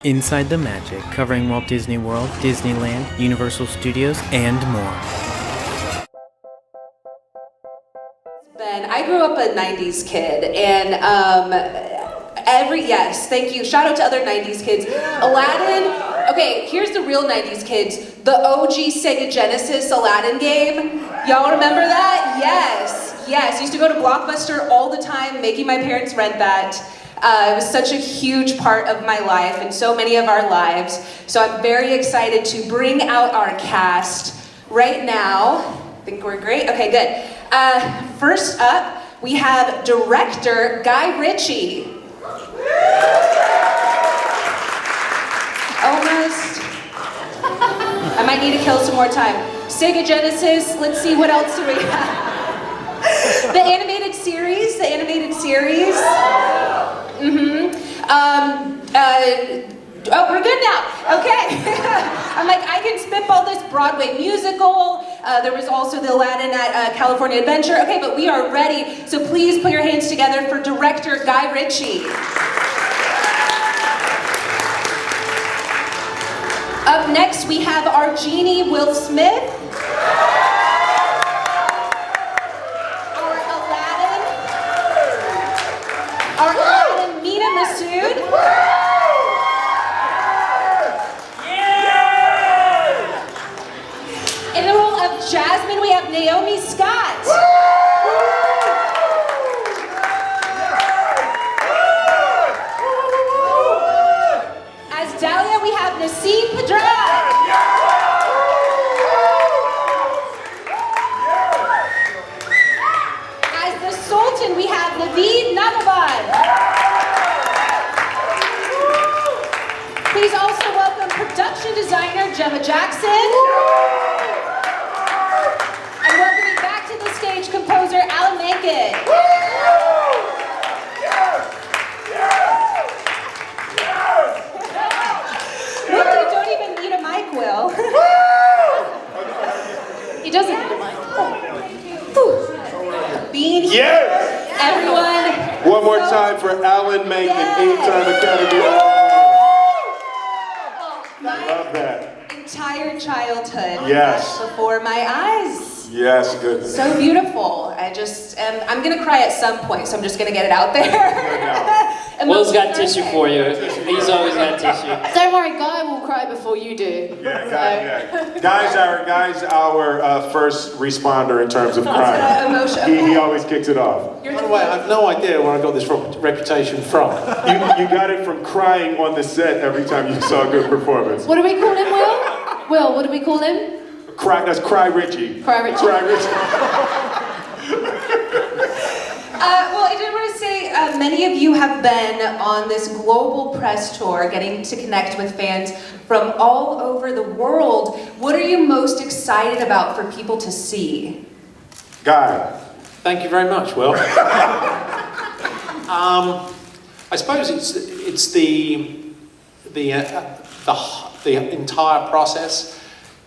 Inside the Magic, covering Walt Disney World, Disneyland, Universal Studios, and more. Ben, I grew up a 90s kid, and yes, thank you. Shout out to other 90s kids. Aladdin, okay, here's the real 90s kids. The OG Sega Genesis Aladdin game. Y'all remember that? Yes. Used to go to Blockbuster all the time, making my parents rent that. It was such a huge part of my life and so many of our lives. So I'm very excited to bring out our cast right now. Think we're great? Okay, good. First up, we have director Guy Ritchie. Almost. I might need to kill some more time. Sega Genesis, let's see, what else do we have? The animated series. Oh, we're good now. Okay. I'm like, I can spitball this Broadway musical. There was also the Aladdin at California Adventure. Okay, but we are ready. So please put your hands together for director Guy Ritchie. Up next, we have our Genie, Will Smith. Our Aladdin, Mena, Massoud. In the role of Jasmine, we have Naomi Scott. As Dalia, we have Nasim, Pedrad. As the Sultan, we have Navid, Negahban. Please also welcome production designer Gemma Jackson. And welcoming back to the stage composer Menken. Look, you don't even need a mic, Will. He doesn't need a mic. Being here, everyone. One more time for Alan Menken, 8-time Academy Award. Love that. Entire childhood. Yes. Before my eyes. Yes, good. So beautiful. I'm gonna cry at some point, so I'm just gonna get it out there. Will's got tissue for you. He's always got tissue. Don't worry, Guy will cry before you do. Yeah. Guy's our first responder in terms of crying. Emotion. He always kicks it off. By the way, I have no idea where I got this reputation from. You got it from crying on the set every time you saw a good performance. What do we call him, Will? Will, what do we call him? That's Cry Ritchie. Cry Ritchie. Cry Ritchie. Well, I did want to say, many of you have been on this global press tour, getting to connect with fans from all over the world. What are you most excited about for people to see? Guy. Thank you very much, Will. I suppose it's the entire process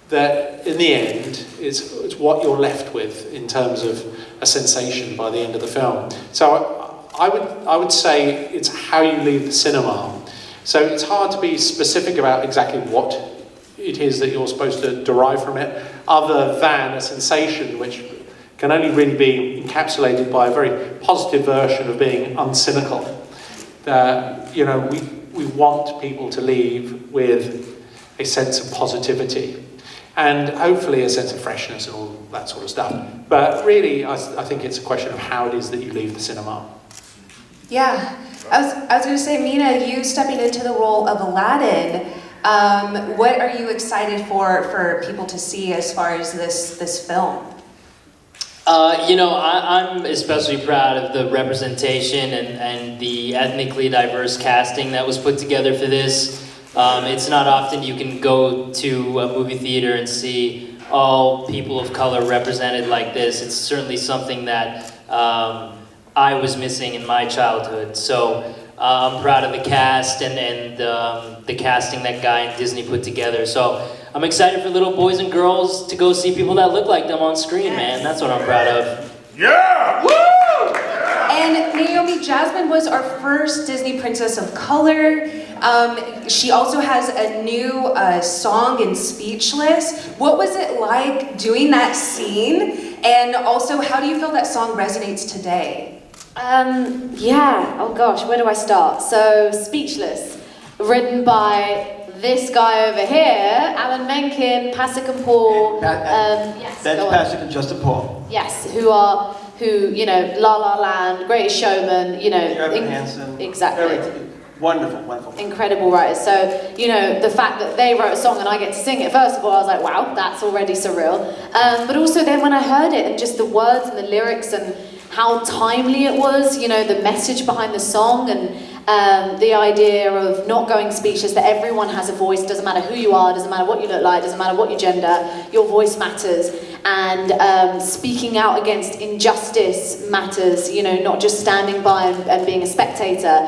that, in the end, it's what you're left with in terms of a sensation by the end of the film. So I would say it's how you leave the cinema. So it's hard to be specific about exactly what it is that you're supposed to derive from it, other than a sensation which can only really be encapsulated by a very positive version of being uncynical. We want people to leave with a sense of positivity and hopefully a sense of freshness and all that sort of stuff. But really, I think it's a question of how it is that you leave the cinema. Yeah, I was going to say, Mena, you stepping into the role of Aladdin, what are you excited for people to see as far as this film? I'm especially proud of the representation and the ethnically diverse casting that was put together for this. It's not often you can go to a movie theater and see all people of color represented like this. It's certainly something that I was missing in my childhood. So I'm proud of the cast and the casting that Guy and Disney put together. So I'm excited for little boys and girls to go see people that look like them on screen, man. That's what I'm proud of. Yeah! Woo! And Naomi, Jasmine was our first Disney Princess of Color. She also has a new song in Speechless. What was it like doing that scene? And also, how do you feel that song resonates today? Yeah, oh gosh, where do I start? So, Speechless, written by this guy over here, Alan Menken, Pasek and Paul. Yes, That's go on. Pasek and Justin Paul. Yes, who, you know, La La Land, Greatest Showman, you know. Evan Hansen. Exactly. Everything. Wonderful, wonderful. Incredible writers. So, you know, the fact that they wrote a song and I get to sing it, first of all, I was like, wow, that's already surreal. But also then when I heard it and just the words and the lyrics and how timely it was, you know, the message behind the song and the idea of not going speechless, that everyone has a voice, doesn't matter who you are, doesn't matter what you look like, doesn't matter what your gender, your voice matters. And speaking out against injustice matters, you know, not just standing by and being a spectator.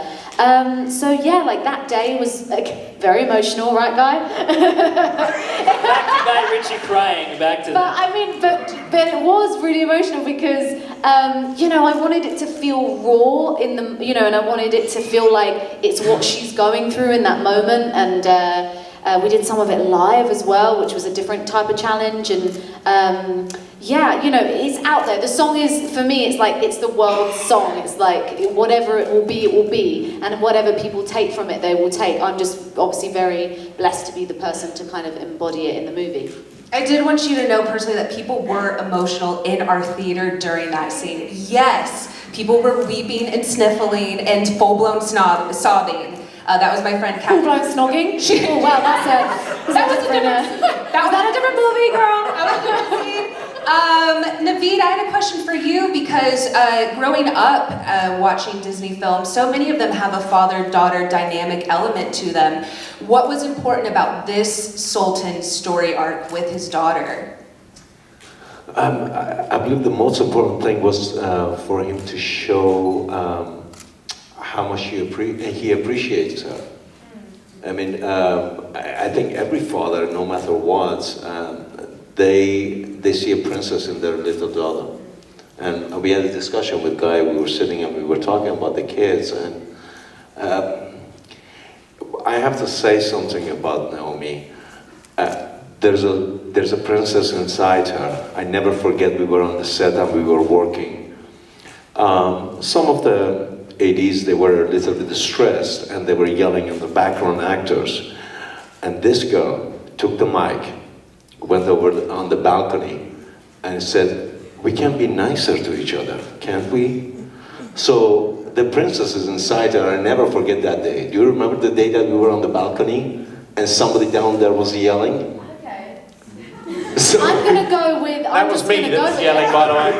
So yeah, like that day was like, very emotional, right, Guy? Back to Guy Ritchie crying. Back to But that. I mean, but it was really emotional because you know, I wanted it to feel raw in the, you know, and I wanted it to feel like it's what she's going through in that moment. And we did some of it live as well, which was a different type of challenge. And yeah, you know, it's out there. The song is, for me, it's like, it's the world's song. It's like, whatever it will be. And whatever people take from it, they will take. I'm just obviously very blessed to be the person to kind of embody it in the movie. I did want you to know personally that people were emotional in our theater during that scene. Yes, people were weeping and sniffling and full-blown sobbing. That was my friend Kat. Full-blown snogging? Oh wow, that's a different movie, girl. Navid, I had a question for you because growing up watching Disney films, so many of them have a father-daughter dynamic element to them. What was important about this Sultan story arc with his daughter? I believe the most important thing was for him to show how much he appreciates her. I mean, I think every father, no matter what, they see a princess in their little daughter. And we had a discussion with Guy, we were sitting and we were talking about the kids, and I have to say something about Naomi. There's a princess inside her. I never forget, we were on the set and we were working. Some of the ADs, they were a little bit distressed and they were yelling at the background actors. And this girl took the mic, went over on the balcony and said, we can be nicer to each other, can't we? So the princess is inside her. I never forget that day. Do you remember the day that we were on the balcony and somebody down there was yelling? Okay. So, I'm gonna go with. That was me that was yelling, by the way.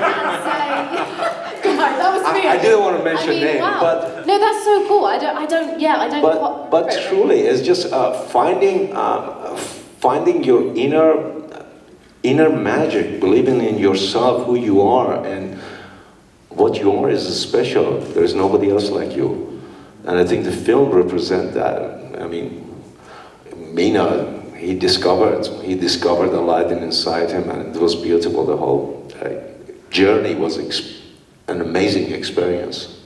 God, that was me. I didn't want to mention names, wow. but No, that's so cool. I don't. but truly, it's just finding your inner magic, believing in yourself, who you are, and what you are is special. There's nobody else like you, and I think the film represents that. I mean, Mena, he discovered Aladdin inside him, and it was beautiful. The whole journey was an amazing experience.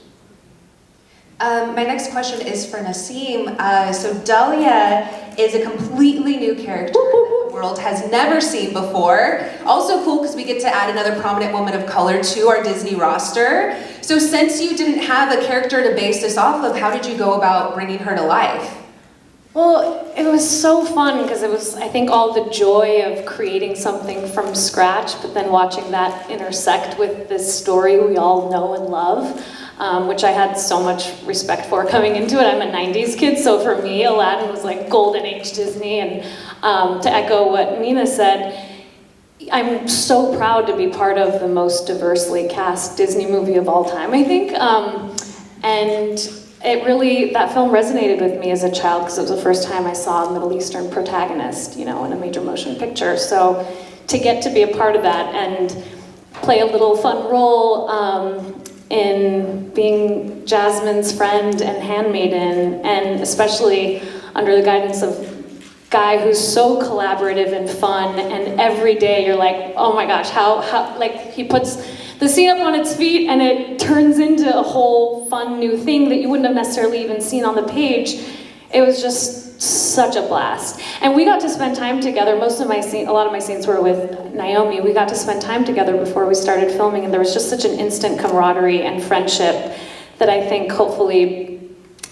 My next question is for Nasim. So Dalia is a completely new character that the world has never seen before. Also cool because we get to add another prominent woman of color to our Disney roster. So since you didn't have a character to base this off of, how did you go about bringing her to life? Well, it was so fun because it was, I think, all the joy of creating something from scratch, but then watching that intersect with this story we all know and love. Which I had so much respect for coming into it. I'm a 90s kid, so for me, Aladdin was like golden age Disney, and to echo what Mena said, I'm so proud to be part of the most diversely cast Disney movie of all time, I think. And it really, that film resonated with me as a child because it was the first time I saw a Middle Eastern protagonist, you know, in a major motion picture. So to get to be a part of that and play a little fun role in being Jasmine's friend and handmaiden, and especially under the guidance of Guy, who's so collaborative and fun, and every day you're like, oh my gosh, how like he puts the scene up on its feet, and it turns into a whole fun new thing that you wouldn't have necessarily even seen on the page. It was just such a blast. And we got to spend time together. A lot of my scenes were with Naomi. We got to spend time together before we started filming, and there was just such an instant camaraderie and friendship that I think hopefully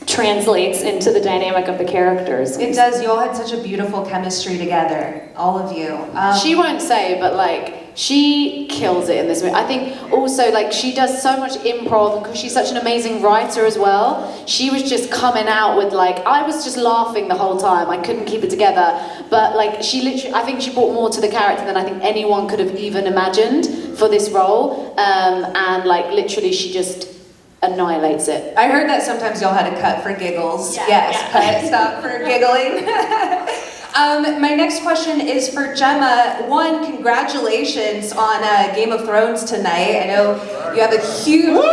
translates into the dynamic of the characters. It does. You all had such a beautiful chemistry together, all of you. She won't say, but like, she kills it in this movie. I think also like she does so much improv, and because she's such an amazing writer as well, she was just coming out with like, I was just laughing the whole time. I couldn't keep it together. But like, she literally, I think she brought more to the character than I think anyone could have even imagined for this role. And like, literally, she just annihilates it. I heard that sometimes y'all had to cut for giggles. Yeah, Yes, yeah. cut, stop for giggling. My next question is for Gemma. One, congratulations on Game of Thrones tonight. I know you have a huge...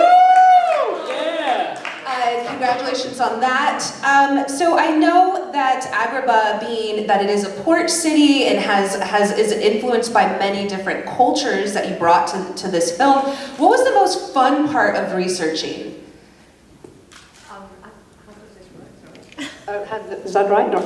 Congratulations on that. So I know that Agrabah, being that it is a port city and is influenced by many different cultures that you brought to this film. What was the most fun part of researching? Is that right? No.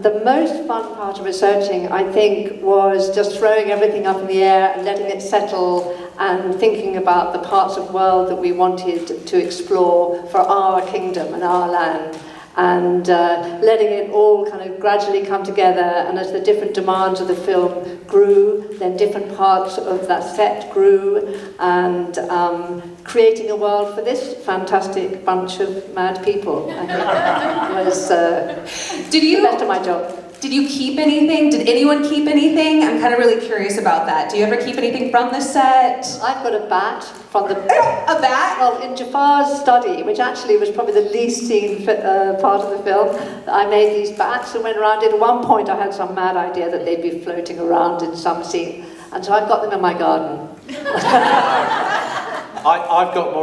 The most fun part of researching, I think, was just throwing everything up in the air and letting it settle and thinking about the parts of the world that we wanted to explore for our kingdom and our land, and letting it all kind of gradually come together. And as the different demands of the film grew, then different parts of that set grew, and creating a world for this fantastic bunch of mad people, I think, was the best of my job. Did you keep anything? Did anyone keep anything? I'm kind of really curious about that. Do you ever keep anything from the set? I've got a bat from the... A bat? Well, in Jafar's study, which actually was probably the least seen part of the film, I made these bats and went around it. At one point I had some mad idea that they'd be floating around in some scene, and so I've got them in my garden. I've got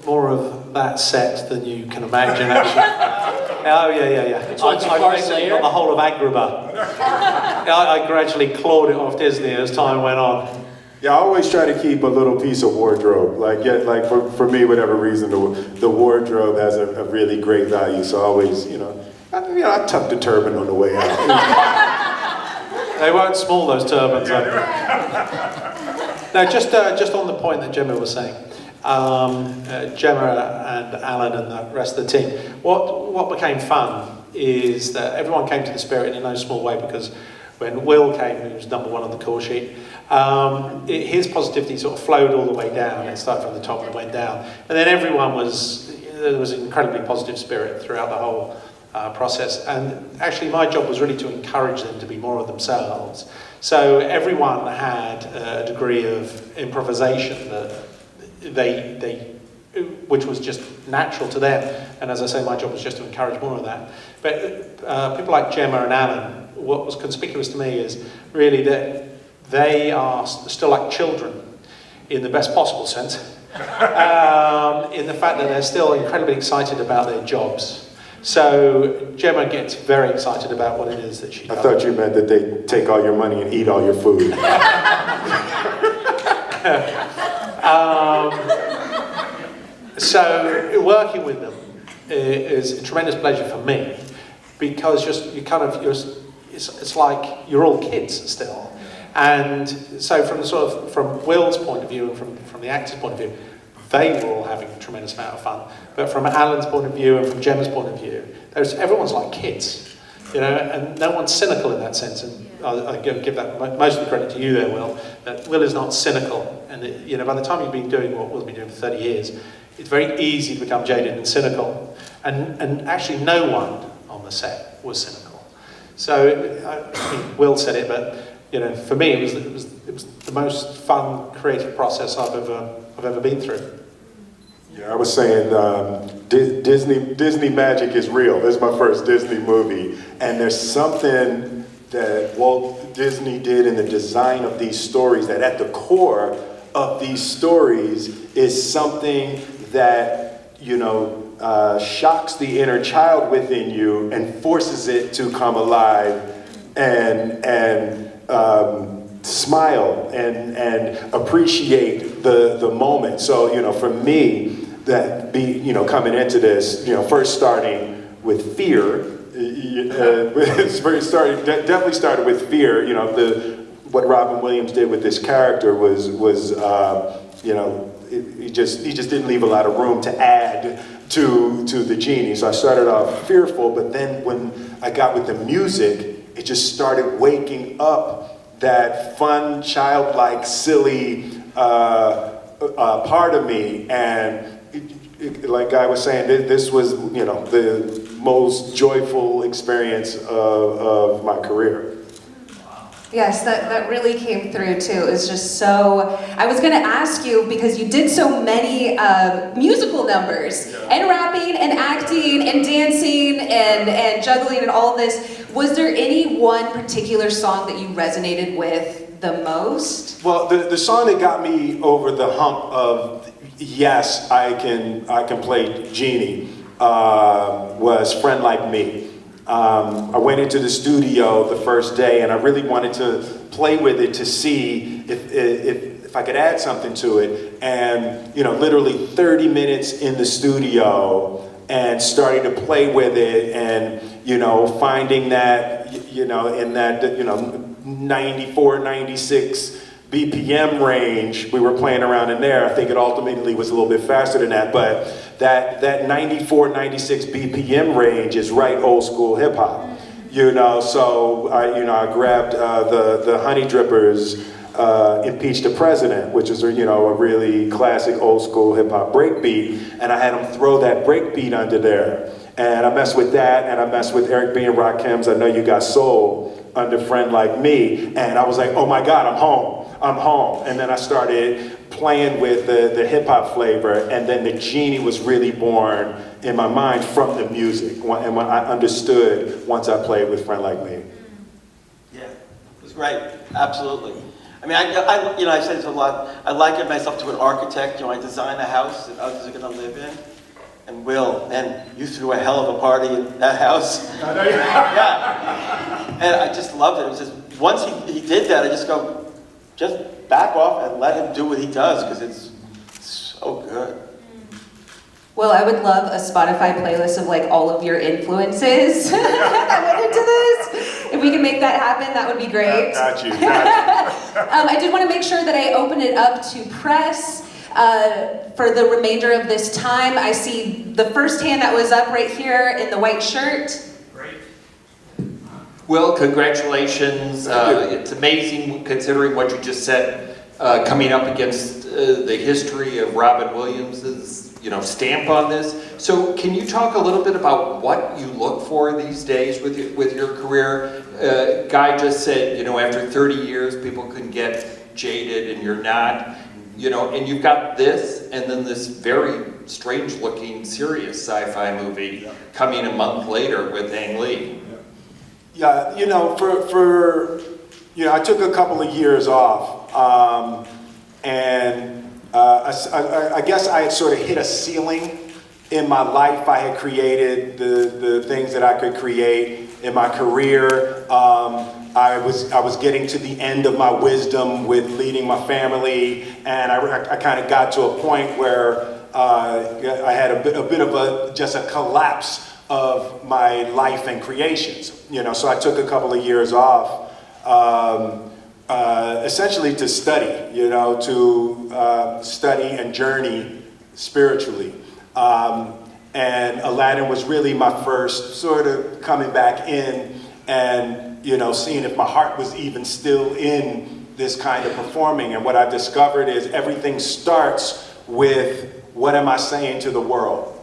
more of that set than you can imagine, actually. Oh, yeah. Which one's your first I've layer? got the whole of Agrabah. I gradually clawed it off Disney as time went on. Yeah, I always try to keep a little piece of wardrobe. Like for me, whatever reason, the wardrobe has a really great value. So I always, I tuck the turban on the way out. They weren't small, those turbans. No, just on the point that Gemma was saying. Gemma and Alan and the rest of the team. What became fun is that everyone came to the Spirit in no small way, because when Will came, who was number one on the call sheet, his positivity sort of flowed all the way down. It started from the top and went down. And then there was an incredibly positive spirit throughout the whole process. And actually my job was really to encourage them to be more of themselves. So everyone had a degree of improvisation that which was just natural to them. And as I say, my job was just to encourage more of that. But people like Gemma and Alan, what was conspicuous to me is really that they are still like children, in the best possible sense, in the fact that they're still incredibly excited about their jobs. So Gemma gets very excited about what it is that she does. I thought you meant that they take all your money and eat all your food. So working with them is a tremendous pleasure for me, because it's like you're all kids still. And so from Will's point of view and from the actor's point of view, they were all having a tremendous amount of fun. But from Alan's point of view and from Gemma's point of view, everyone's like kids, and no one's cynical in that sense. And I give that most of the credit to you there, Will. That Will is not cynical, and by the time you've been doing what Will's been doing for 30 years, it's very easy to become jaded and cynical. And actually, no one on the set was cynical. So I mean, Will said it, but for me, it was the most fun creative process I've ever been through. Yeah, I was saying Disney magic is real. This is my first Disney movie, and there's something that Walt Disney did in the design of these stories, that at the core of these stories is something that shocks the inner child within you and forces it to come alive and smile and appreciate the moment. So, for me, coming into this, first starting with fear, definitely started with fear. What Robin Williams did with this character was he just didn't leave a lot of room to add to the Genie. So I started off fearful, but then when I got with the music, it just started waking up that fun, childlike, silly part of me. And like Guy was saying, this was the most joyful experience of my career. Yes, that really came through too. It's just so, I was gonna ask you, because you did so many musical numbers, and rapping, and acting, and dancing, and juggling, and all this. Was there any one particular song that you resonated with the most? Well, the song that got me over the hump of, yes, I can play Genie, was Friend Like Me. I went into the studio the first day and I really wanted to play with it to see if I could add something to it. And, literally 30 minutes in the studio and starting to play with it and, finding that, in that, 94, 96 BPM range, we were playing around in there. I think it ultimately was a little bit faster than that, but that 94, 96 BPM range is right old school hip hop. So I grabbed the Honey Drippers, Impeach the President, which is a really classic old school hip hop break beat, and I had them throw that break beat under there. And I messed with that, and I messed with Eric B. and Rakim's I Know You Got Soul under Friend Like Me, and I was like, oh my God, I'm home. And then I started playing with the hip hop flavor, and then the Genie was really born in my mind from the music, and when I understood once I played with Friend Like Me. Yeah, it was great, absolutely. I mean, I say this a lot, I liken myself to an architect. I design a house that others are gonna live in, and you threw a hell of a party in that house. I know you. Yeah, and I just loved it. It was just, once he did that, I just back off and let him do what he does, because it's so good. Well, I would love a Spotify playlist of all of your influences that went into this. If we can make that happen, that would be great. Got you. I did want to make sure that I open it up to press for the remainder of this time. I see the first hand that was up right here in the white shirt. Well, congratulations. It's amazing considering what you just said, coming up against the history of Robin Williams' stamp on this. So can you talk a little bit about what you look for these days with your career? Guy just said, after 30 years, people can get jaded and you're not. And you've got this, and then this very strange-looking, serious sci-fi movie coming a month later with Ang Lee. Yeah, I took a couple of years off, and I guess I had sort of hit a ceiling in my life. I had created the things that I could create in my career. I was getting to the end of my wisdom with leading my family, and I kind of got to a point where I had a bit of just a collapse of my life and creations, so I took a couple of years off, essentially to study, to study and journey spiritually. And Aladdin was really my first sort of coming back in and, seeing if my heart was even still in this kind of performing. And what I discovered is everything starts with, what am I saying to the world?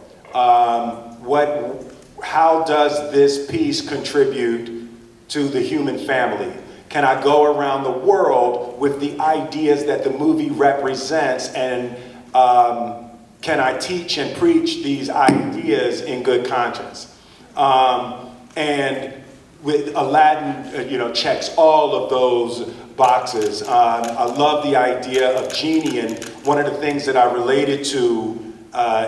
How does this piece contribute to the human family? Can I go around the world with the ideas that the movie represents, and can I teach and preach these ideas in good conscience? And with Aladdin, checks all of those boxes. I love the idea of Genie, and one of the things that I related to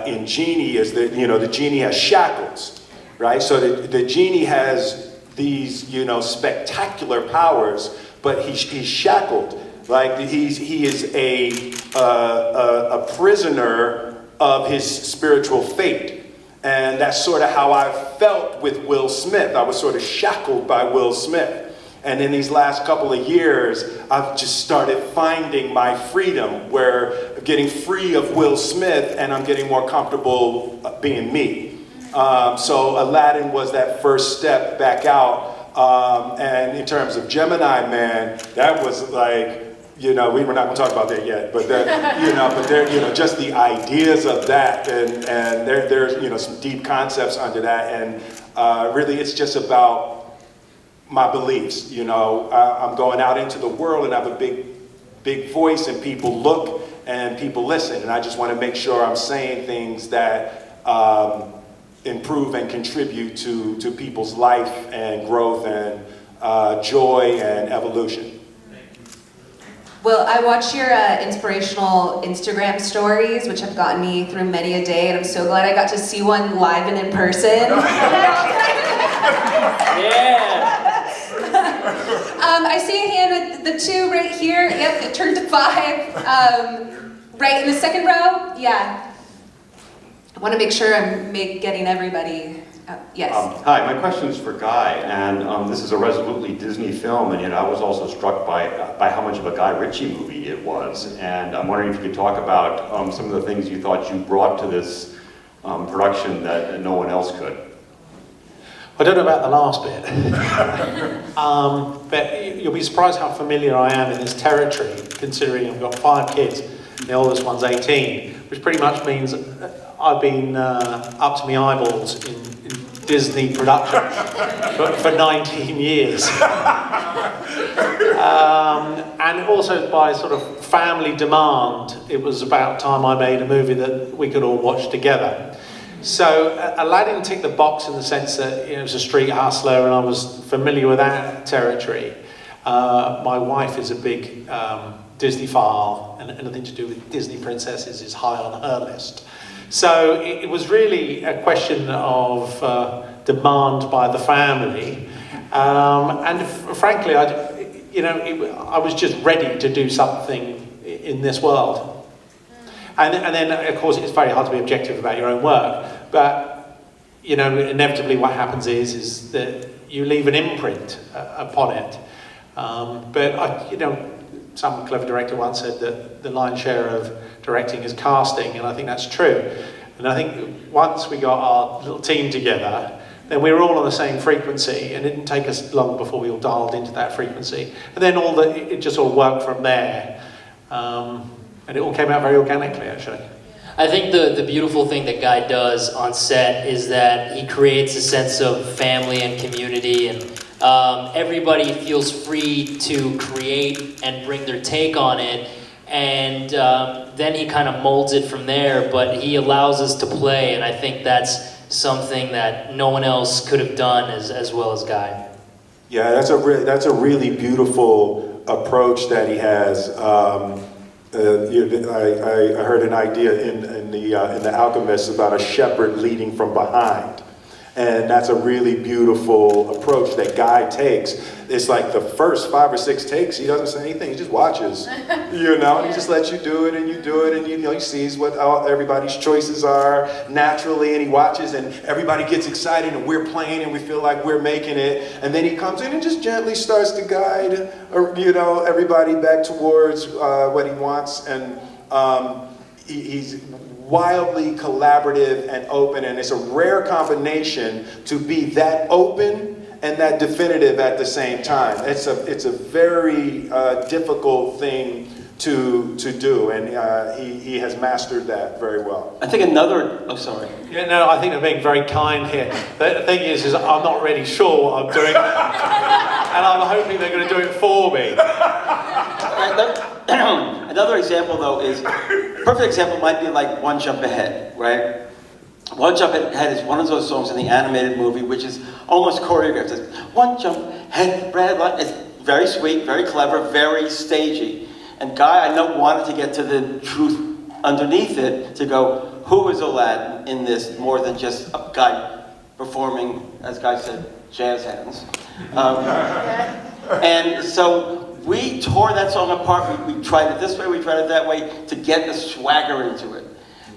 in Genie is that, the Genie has shackles. Right, so the Genie has these, spectacular powers, but he's shackled. Like he is a prisoner of his spiritual fate. And that's sort of how I felt with Will Smith. I was sort of shackled by Will Smith. And in these last couple of years, I've just started finding my freedom, where I'm getting free of Will Smith and I'm getting more comfortable being me. So Aladdin was that first step back out. And in terms of Gemini Man, that was like, you know, we're not going to talk about that yet, but that, you know, but there, you know, just the ideas of that, and there's, you know, some deep concepts under that, and really it's just about my beliefs. You know, I'm going out into the world and I have a big voice, and people look and people listen, and I just want to make sure I'm saying things that improve and contribute to people's life and growth and joy and evolution. Well, I watch your inspirational Instagram stories, which have gotten me through many a day, and I'm so glad I got to see one live and in person. Yeah. I see a hand at the 2 right here. Yep, it turned to 5. Right in the second row. Yeah. I want to make sure I'm getting everybody. Yes. Hi, my question is for Guy, and this is a resolutely Disney film, and yet I was also struck by how much of a Guy Ritchie movie it was, and I'm wondering if you could talk about some of the things you thought you brought to this production that no one else could. I don't know about the last bit, but you'll be surprised how familiar I am in this territory, considering I've got 5 kids, the oldest one's 18, which pretty much means I've been up to my eyeballs in Disney production for 19 years. And also by sort of family demand, it was about time I made a movie that we could all watch together. So Aladdin ticked the box in the sense that, you know, it was a street hustler and I was familiar with that territory. My wife is a big Disney-phile, and anything to do with Disney princesses is high on her list. So it was really a question of demand by the family, and frankly, I was just ready to do something in this world. And then, of course, it's very hard to be objective about your own work, but you know, inevitably, what happens is that you leave an imprint upon it. But some clever director once said that the lion's share of directing is casting, and I think that's true. And I think once we got our little team together, then we were all on the same frequency, and it didn't take us long before we all dialed into that frequency. And then it just all worked from there, and it all came out very organically, actually. I think the beautiful thing that Guy does on set is that he creates a sense of family and community, and everybody feels free to create and bring their take on it, and then he kind of molds it from there, but he allows us to play, and I think that's something that no one else could have done as well as Guy. Yeah, that's a really beautiful approach that he has. I heard an idea in the Alchemist about a shepherd leading from behind. And that's a really beautiful approach that Guy takes. It's like the first 5 or 6 takes, he doesn't say anything, he just watches. You know, and he just lets you do it, and you do it, and you know, he sees what everybody's choices are naturally, and he watches, and everybody gets excited, and we're playing, and we feel like we're making it. And then he comes in and just gently starts to guide, everybody back towards what he wants. And he's wildly collaborative and open, and it's a rare combination to be that open and that definitive at the same time. It's a very difficult thing to do, and he has mastered that very well. I think another, oh sorry. Yeah, no, I think they're being very kind here. The thing is I'm not really sure what I'm doing, and I'm hoping they're going to do it for me. Another example, though, is perfect example might be like One Jump Ahead, right? One Jump Ahead is one of those songs in the animated movie which is almost choreographed. It's one jump ahead, red light. It's very sweet, very clever, very stagey. And Guy, I know, wanted to get to the truth underneath it, to go, who is Aladdin in this more than just a guy performing, as Guy said, jazz hands. And so we tore that song apart. We tried it this way, we tried it that way to get the swagger into it.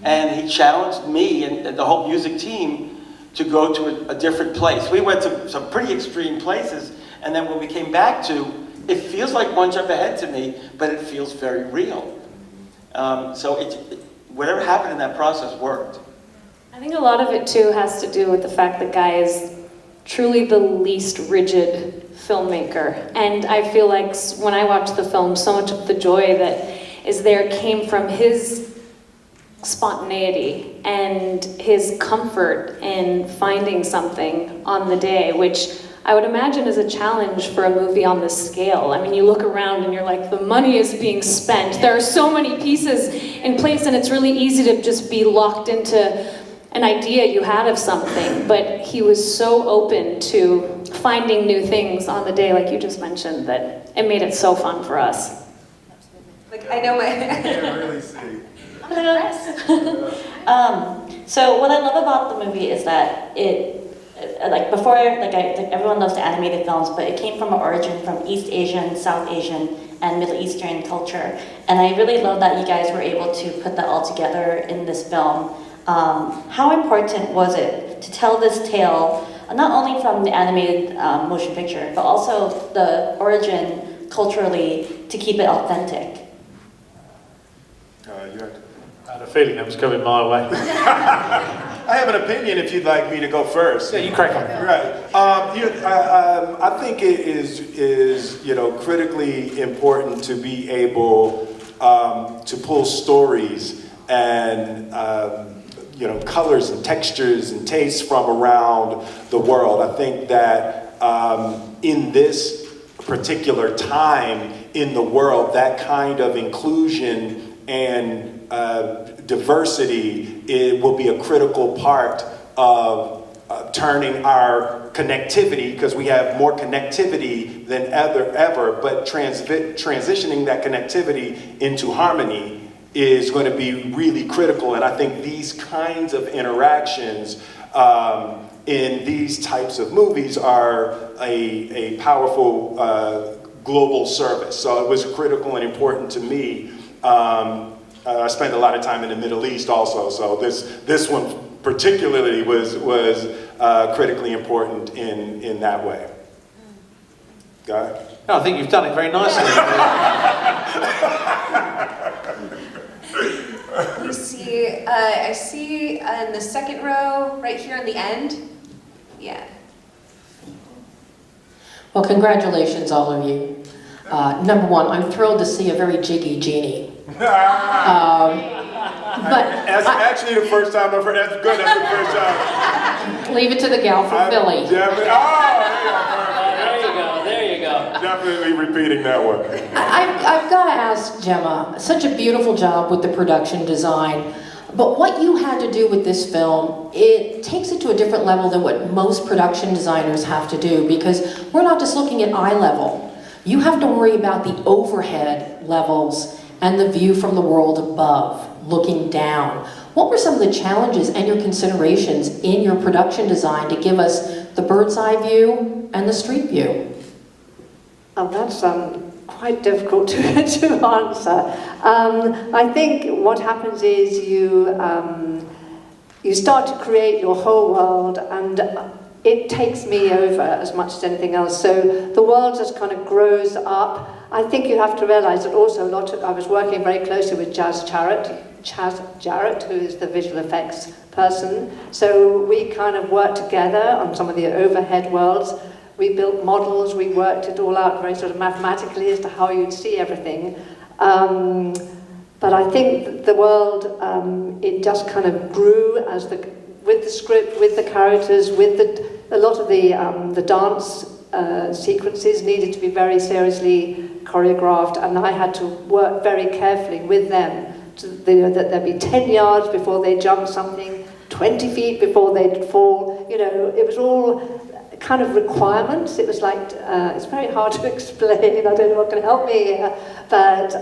And he challenged me and the whole music team to go to a different place. We went to some pretty extreme places, and then when we came back to, it feels like one jump ahead to me, but it feels very real. So whatever happened in that process worked. I think a lot of it too has to do with the fact that Guy is truly the least rigid filmmaker. And I feel like when I watched the film, so much of the joy that is there came from his spontaneity and his comfort in finding something on the day, which I would imagine is a challenge for a movie on this scale. I mean, you look around and you're like, the money is being spent. There are so many pieces in place, and it's really easy to just be locked into an idea you had of something. But he was so open to finding new things on the day, like you just mentioned, that it made it so fun for us. Like, I know my... I can't really see. So what I love about the movie is that it, like before, everyone loves the animated films, but it came from an origin from East Asian, South Asian, and Middle Eastern culture. And I really love that you guys were able to put that all together in this film. How important was it to tell this tale, not only from the animated motion picture, but also the origin culturally to keep it authentic? I had a feeling that was coming my way. I have an opinion if you'd like me to go first. Yeah, you crack on. Right. I think it is critically important to be able to pull stories and colors and textures and tastes from around the world. I think that in this particular time in the world, that kind of inclusion and diversity, it will be a critical part of turning our connectivity, because we have more connectivity than ever, but transitioning that connectivity into harmony is going to be really critical. And I think these kinds of interactions in these types of movies are a powerful global service. So it was critical and important to me. I spent a lot of time in the Middle East also, so this one particularly was critically important in that way. Got it? No, I think you've done it very nicely. You see, I see in the second row, right here in the end. Yeah. Well, congratulations, all of you. Number one, I'm thrilled to see a very jiggy Genie. But that's actually the first time I've heard. That's good. That's the first time. Leave it to the gal from Philly. There you go. Definitely repeating that one. I've got to ask Gemma, such a beautiful job with the production design, but what you had to do with this film, it takes it to a different level than what most production designers have to do, because we're not just looking at eye level. You have to worry about the overhead levels and the view from the world above, looking down. What were some of the challenges and your considerations in your production design to give us the bird's eye view and the street view? Oh, that's quite difficult to answer. I think what happens is you start to create your whole world, and it takes me over as much as anything else. So the world just kind of grows up. I think you have to realize that also I was working very closely with Chaz Jarrett, who is the visual effects person. So we kind of worked together on some of the overhead worlds. We built models, we worked it all out very sort of mathematically as to how you'd see everything. But I think the world, it just kind of grew with the script, with the characters, with a lot of the dance sequences needed to be very seriously choreographed, and I had to work very carefully with them that there'd be 10 yards before they jump something, 20 feet before they'd fall. It was all kind of requirements. It was like, it's very hard to explain, I don't know what can help me here, but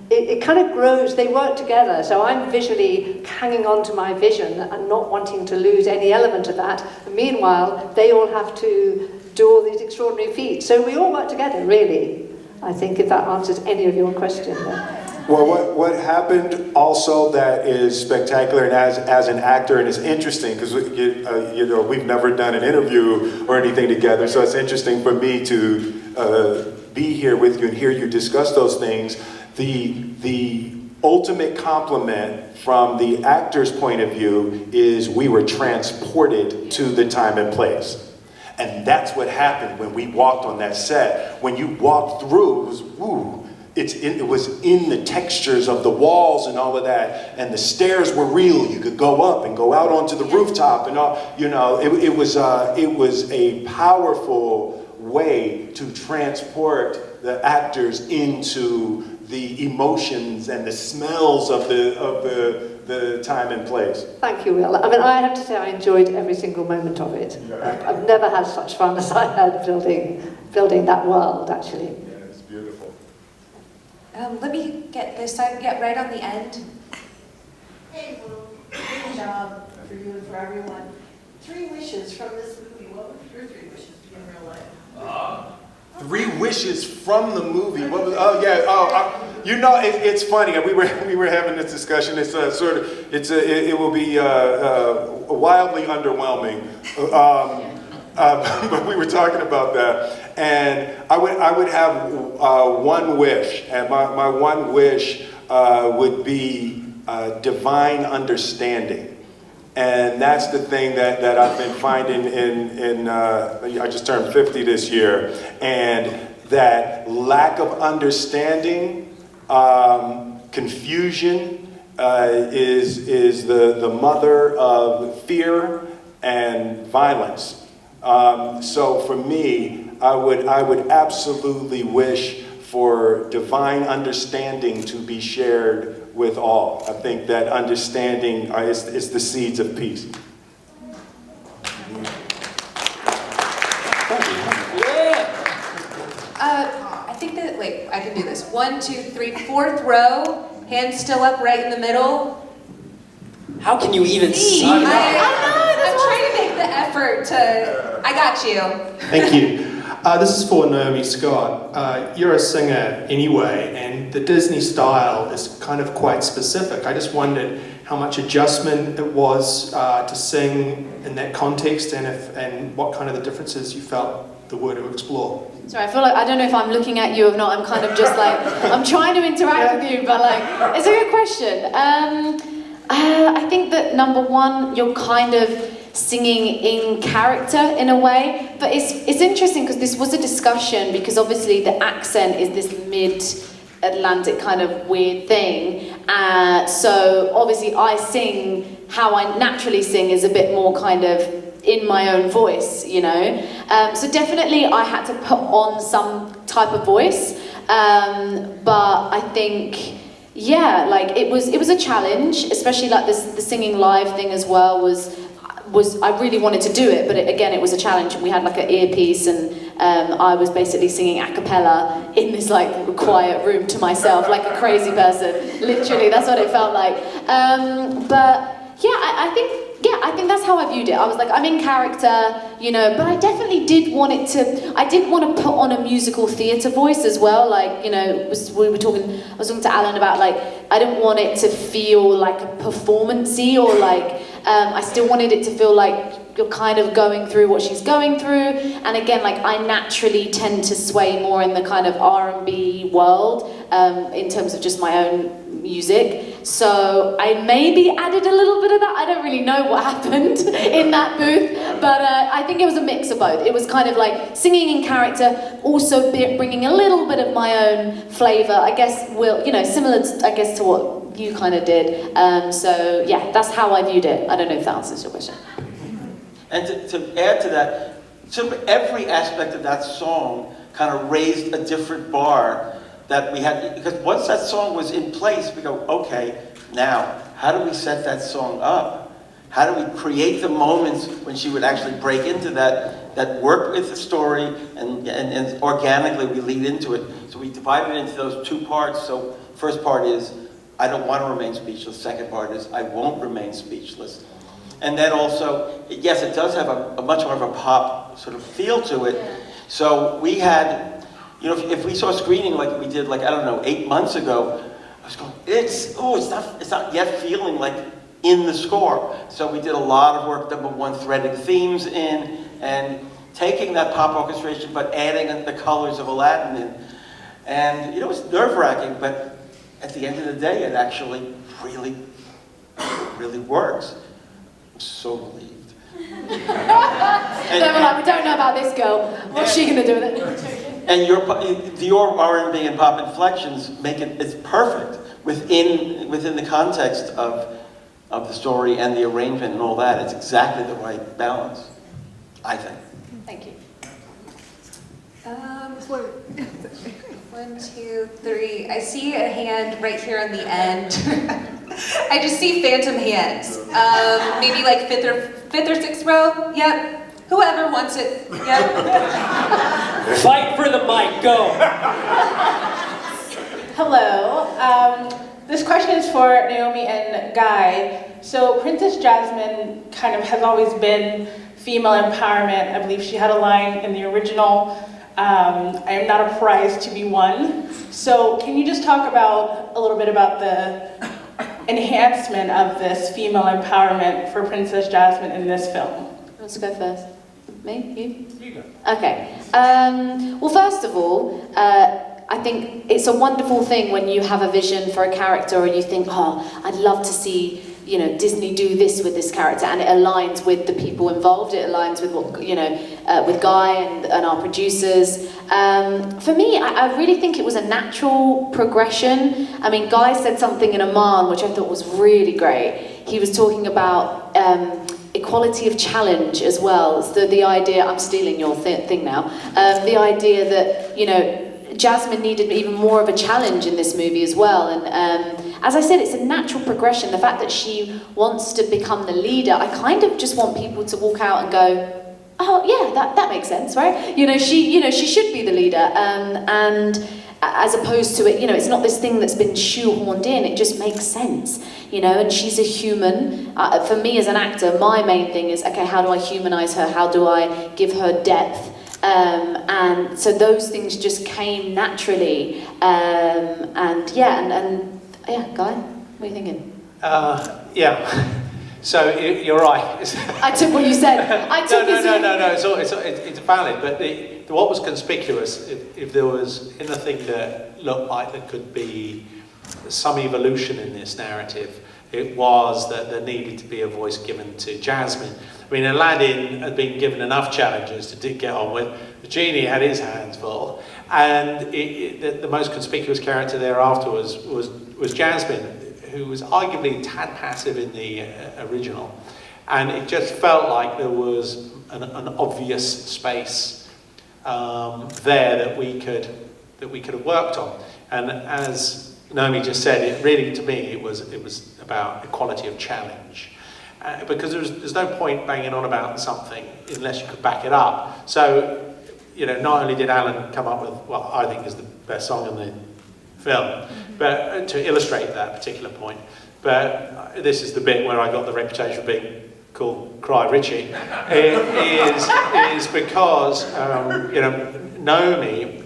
it kind of grows, they work together, so I'm visually hanging on to my vision and not wanting to lose any element of that. And meanwhile, they all have to do all these extraordinary feats, so we all work together, really. I think, if that answers any of your question there. Well, what happened also that is spectacular, and as an actor, and it's interesting because you know, we've never done an interview or anything together, so it's interesting for me to be here with you and hear you discuss those things. The ultimate compliment from the actor's point of view is we were transported to the time and place. And that's what happened when we walked on that set. When you walked through, it was woo. It was in the textures of the walls and all of that, and the stairs were real. You could go up and go out onto the rooftop and all. You know, it was a powerful way to transport the actors into the emotions and the smells of the time and place. Thank you, Will. I mean, I have to say I enjoyed every single moment of it. I've never had such fun as I had building that world, actually. Yeah, it's beautiful. Let me get this side, get right on the end. Hey, Will, good job for you and for everyone. 3 wishes from this movie. What would your 3 wishes be in real life? 3 wishes from the movie. What was, you know, it's funny. We were having this discussion. It's it will be wildly underwhelming. But we were talking about that, and I would have one wish, and my one wish would be divine understanding. And that's the thing that I've been finding I just turned 50 this year, and that lack of understanding, confusion is the mother of fear and violence. So for me, I would absolutely wish for divine understanding to be shared with all. I think that understanding is the seeds of peace. I think that, wait, I can do this. 1, 2, 3, 4th row, hands still up right in the middle. How can you even see I'm that? trying to make the effort to, I got you. Thank you. This is for Naomi Scott. You're a singer anyway, and the Disney style is kind of quite specific. I just wondered how much adjustment it was to sing in that context, and what kind of the differences you felt there were to explore. Sorry, I feel like, I don't know if I'm looking at you or not. I'm kind of just like, I'm trying to interact with you, but like, it's a good question. I think that number one, you're kind of singing in character in a way, but it's interesting because this was a discussion, because obviously the accent is this mid-Atlantic kind of weird thing. So obviously I sing, how I naturally sing is a bit more kind of in my own voice, you know. So definitely I had to put on some type of voice, but I think, yeah, like it was a challenge, especially like the singing live thing as well was I really wanted to do it, but again it was a challenge. We had like an earpiece, and I was basically singing a cappella in this like quiet room to myself, like a crazy person. Literally, that's what it felt like. But yeah, I think that's how I viewed it. I was like, I'm in character, you know, but I definitely did want to put on a musical theatre voice as well. Like, you know, I was talking to Alan about like, I didn't want it to feel like a performance-y, or like, I still wanted it to feel like you're kind of going through what she's going through. And again, like I naturally tend to sway more in the kind of R&B world, in terms of just my own music. So I maybe added a little bit of that. I don't really know what happened in that booth, but I think it was a mix of both. It was kind of like singing in character, also bringing a little bit of my own flavour. I guess similar to what you kind of did. So yeah, that's how I viewed it. I don't know if that answers your question. And to add to that, every aspect of that song kind of raised a different bar that we had, because once that song was in place, we go, okay, now, how do we set that song up? How do we create the moments when she would actually break into that work with the story, and organically we lead into it. So we divided it into those 2 parts. So first part is, I don't want to remain speechless. Second part is, I won't remain speechless. And then also, yes, it does have a much more of a pop sort of feel to it. So we had, You know, if we saw a screening like we did, like, I don't know, 8 months ago, I was going, it's not yet feeling like in the score. So we did a lot of work, number one, threading themes in, and taking that pop orchestration, but adding the colors of Aladdin in. And, you know, it's nerve-wracking, but at the end of the day, it actually really works. I'm so relieved. They were like, we don't know about this girl. What's she gonna do with it? And your R&B and pop inflections make it's perfect within the context of the story and the arrangement and all that. It's exactly the right balance, I think. Thank you. 1, 2, 3. I see a hand right here on the end. I just see phantom hands. Maybe like fifth or sixth row. Yep. Whoever wants it. Yep. Fight for the mic, go. Hello. This question is for Naomi and Guy. So Princess Jasmine kind of has always been female empowerment. I believe she had a line in the original, I am not a prize to be won. So can you just talk a little bit about the enhancement of this female empowerment for Princess Jasmine in this film? Who wants to go first? Me? You? You go. Okay. Well, first of all, I think it's a wonderful thing when you have a vision for a character and you think, oh, I'd love to see, you know, Disney do this with this character, and it aligns with the people involved. It aligns with what, you know, with Guy and our producers. For me, I really think it was a natural progression. I mean, Guy said something in Oman which I thought was really great. He was talking about equality of challenge as well. So the idea, I'm stealing your thing now, the idea that, you know, Jasmine needed even more of a challenge in this movie as well. And as I said, it's a natural progression. The fact that she wants to become the leader, I kind of just want people to walk out and go, oh yeah, that makes sense, right? You know, she should be the leader. And as opposed to it, you know, it's not this thing that's been shoehorned in, it just makes sense, you know, and she's a human. For me as an actor, my main thing is, okay, how do I humanize her? How do I give her depth? And so those things just came naturally. And yeah, Guy, what are you thinking? Yeah. So you're right. I took what you said. No. It's valid. But what was conspicuous, if there was anything that looked like there could be some evolution in this narrative, it was that there needed to be a voice given to Jasmine. I mean, Aladdin had been given enough challenges to get on with. The Genie had his hands full, and the most conspicuous character thereafter was Jasmine, who was arguably a tad passive in the original, and it just felt like there was an obvious space there that we could have worked on. And as Naomi just said, it really, to me, it was about equality of challenge. Because there's no point banging on about something unless you could back it up. So, you know, not only did Alan come up with what I think is the best song in the film, but to illustrate that particular point. But this is the bit where I got the reputation for being called Cry Ritchie. It is because, you know, Naomi,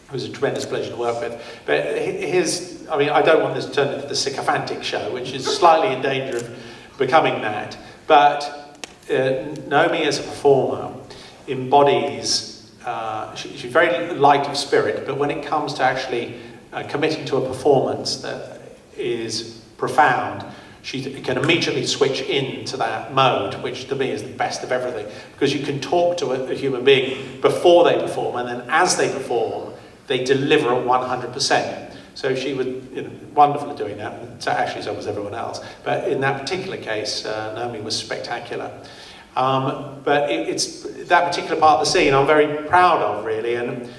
who's a tremendous pleasure to work with, but I don't want this to turn into the sycophantic show, which is slightly in danger of becoming that, but Naomi as a performer embodies, she's very light of spirit, but when it comes to actually committing to a performance that is profound, she can immediately switch into that mode, which to me is the best of everything, because you can talk to a human being before they perform, and then as they perform, they deliver at 100%. So she was, you know, wonderful at doing that. So actually, so was everyone else. But in that particular case, Naomi was spectacular. But it's that particular part of the scene I'm very proud of, really, and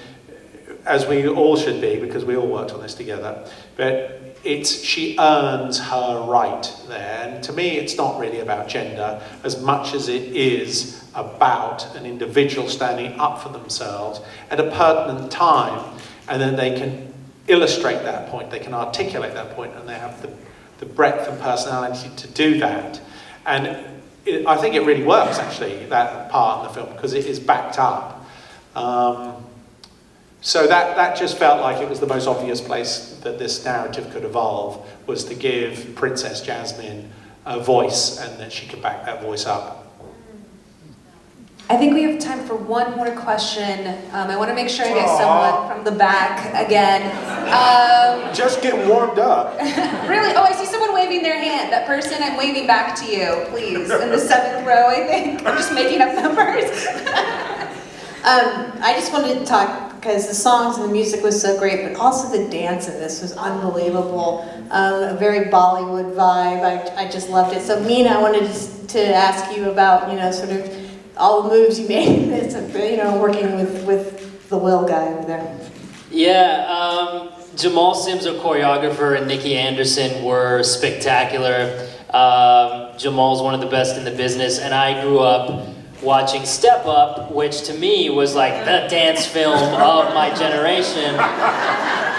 as we all should be, because we all worked on this together. But she earns her right there. And to me, it's not really about gender as much as it is about an individual standing up for themselves at a pertinent time, and then they can illustrate that point, they can articulate that point, and they have the breadth and personality to do that. And I think it really works, actually, that part in the film, because it is backed up. So that just felt like it was the most obvious place that this narrative could evolve, was to give Princess Jasmine a voice and that she could back that voice up. I think we have time for one more question. I want to make sure I get someone from the back again. Just getting warmed up. Really? Oh, I see someone waving their hand. That person, I'm waving back to you, please. In the 7th row, I think. I'm just making up numbers. I just wanted to talk, because the songs and the music was so great, but also the dance in this was unbelievable. A very Bollywood vibe. I just loved it. So Mena, I wanted to ask you about, sort of all the moves you made in this, working with the Will guy over there. Yeah, Jamal Sims, our choreographer, and Nikki Anderson were spectacular. Jamal's one of the best in the business, and I grew up watching Step Up, which to me was like the dance film of my generation.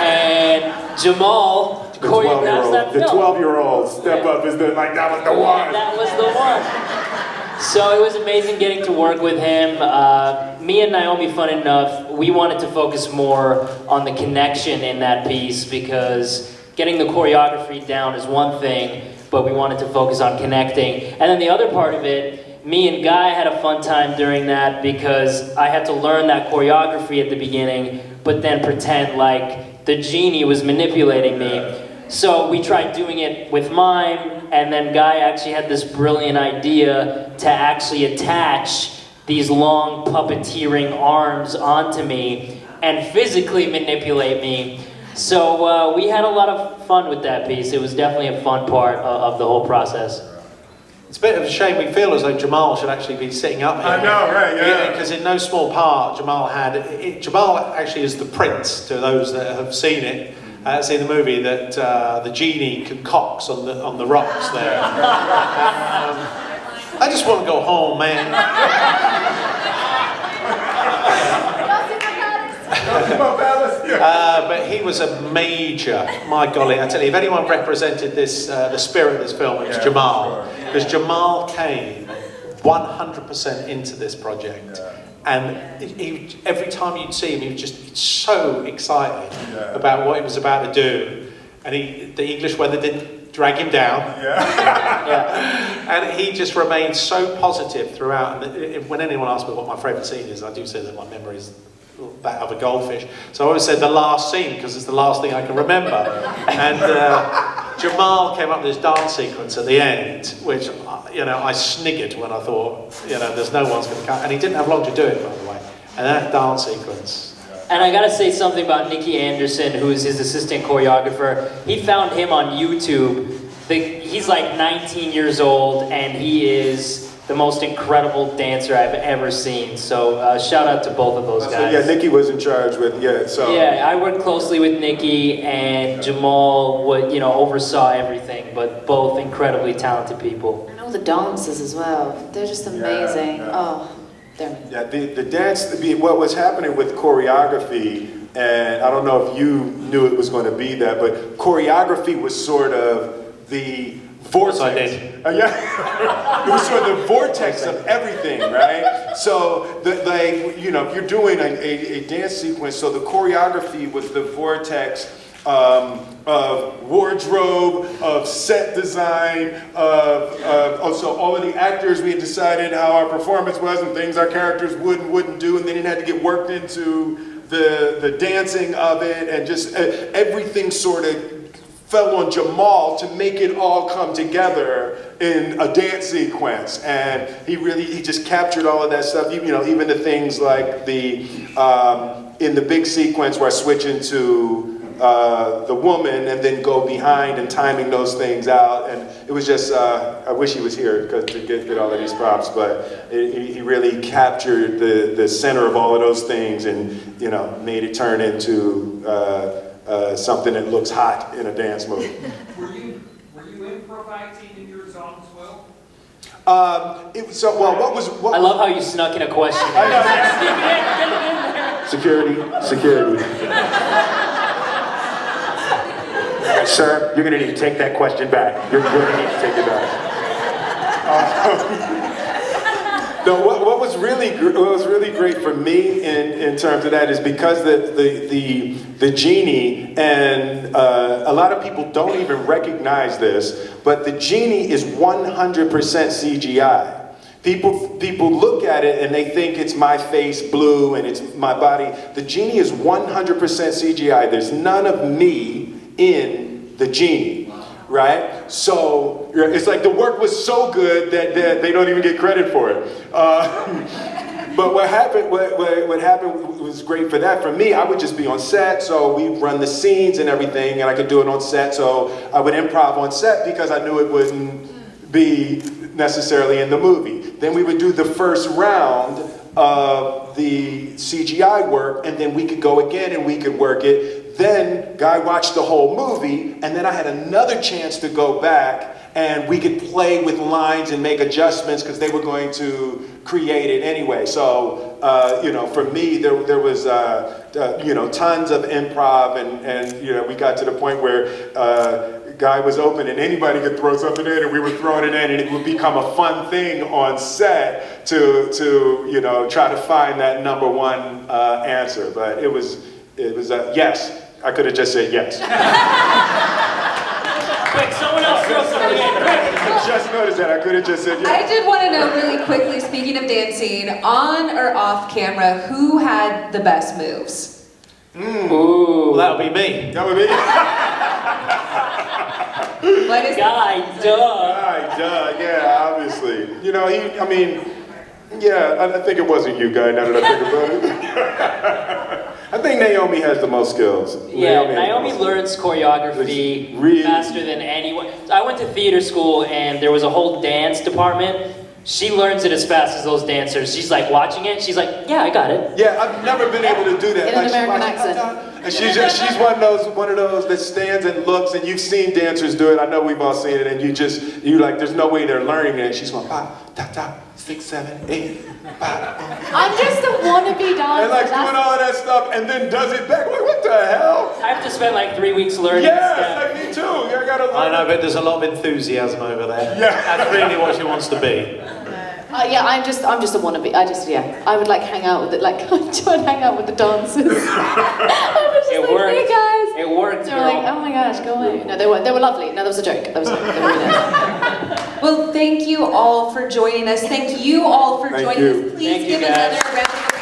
And Jamal choreographed that film. The 12-year-old Step Up is that was the one. That was the one. So it was amazing getting to work with him. Me and Naomi, fun enough, we wanted to focus more on the connection in that piece, because getting the choreography down is one thing, but we wanted to focus on connecting. And then the other part of it, me and Guy had a fun time during that, because I had to learn that choreography at the beginning, but then pretend like the Genie was manipulating me. So we tried doing it with mime, and then Guy actually had this brilliant idea to actually attach these long puppeteering arms onto me and physically manipulate me. So we had a lot of fun with that piece. It was definitely a fun part of the whole process. It's a bit of a shame. We feel as though Jamal should actually be sitting up here. I know, right? Yeah. Because in no small part, Jamal actually is the prince, to those that have seen it. Seen the movie, that the Genie concocts on the rocks there. I just want to go home, man. But he was a major, my golly, I tell you, if anyone represented this, the spirit of this film, it was Jamal. Because Jamal came 100% into this project. And every time you'd see him, he was just so excited about what he was about to do. And the English weather didn't drag him down. And he just remained so positive throughout. And when anyone asks me what my favourite scene is, I do say that my memory is that of a goldfish. So I always said the last scene, because it's the last thing I can remember. And Jamal came up with this dance sequence at the end, which, I sniggered when I thought, there's no one's going to come. And he didn't have long to do it, by the way. And that dance sequence. And I gotta say something about Nikki Anderson, who is his assistant choreographer. He found him on YouTube. He's like 19 years old, and he is the most incredible dancer I've ever seen. So shout out to both of those guys. Yeah, Nikki was in charge with, Yeah, I worked closely with Nikki, and Jamal oversaw everything, but both incredibly talented people. And all the dances as well. They're just amazing. Yeah, the dance, what was happening with choreography, and I don't know if you knew it was going to be that, but choreography was sort of the vortex. It was sort of the vortex of everything, right? So, if you're doing a dance sequence, so the choreography was the vortex of wardrobe, of set design, so all of the actors, we had decided how our performance was and things our characters would and wouldn't do, and then it had to get worked into the dancing of it, and just everything sort of fell on Jamal to make it all come together in a dance sequence. And he just captured all of that stuff, even the things like in the big sequence where I switch into the woman and then go behind and timing those things out. And it was just, I wish he was here to get all of these props, but he really captured the center of all of those things and, made it turn into something that looks hot in a dance movie. Were you improvising in your song as well? I love how you snuck in a question. Security. Sir, you're going to need to take that question back. You're going to need to take it back. No, what was really great for me in terms of that is because the genie, and a lot of people don't even recognize this, but the genie is 100% CGI. People look at it and they think it's my face blue and it's my body. The genie is 100% CGI. There's none of me in the genie, right? So it's like the work was so good that they don't even get credit for it. But what happened was great for that. For me, I would just be on set, so we'd run the scenes and everything, and I could do it on set, so I would improv on set because I knew it wouldn't be necessarily in the movie. Then we would do the first round of the CGI work, and then we could go again and we could work it. Then Guy watched the whole movie, and then I had another chance to go back and we could play with lines and make adjustments because they were going to create it anyway. So, for me, there was, tons of improv, and we got to the point where Guy was open and anybody could throw something in and we were throwing it in, and it would become a fun thing on set to try to find that number one answer. But it was yes. I could have just said yes. Quick, someone else throw something in. I just noticed that. I could have just said yes. I did want to know really quickly, speaking of dancing, on or off camera, who had the best moves? Ooh, that would be me. That would be What is Guy, duh, yeah, obviously. I think it wasn't you, Guy, now that I think about it. I think Naomi has the most skills. Yeah, Naomi learns choreography faster than anyone. I went to theater school and there was a whole dance department. She learns it as fast as those dancers. She's like watching it, she's like, yeah, I got it. Yeah, I've never been able to do that. In an American accent. And she's one of those that stands and looks, and you've seen dancers do it. I know we've all seen it, and you like, there's no way they're learning it. She's going, 5, ta, ta, 6, 7, 8, 5. I'm just a wannabe dancer. And like doing all of that stuff, and then does it back. Like, what the hell? I have to spend like 3 weeks learning. Yeah, like me too. I gotta learn. I know, but there's a lot of enthusiasm over there. Yeah. That's really what she wants to be. I'm just a wannabe. I would like hang out with it. Like, I try and hang out with the dancers. I was just worked. Hey guys. It worked. They were like, oh my gosh, go away. No, they were lovely. No, that was a joke. They were really nice. Well, thank you all for joining us. Thank you all for joining us. Please give another round of applause.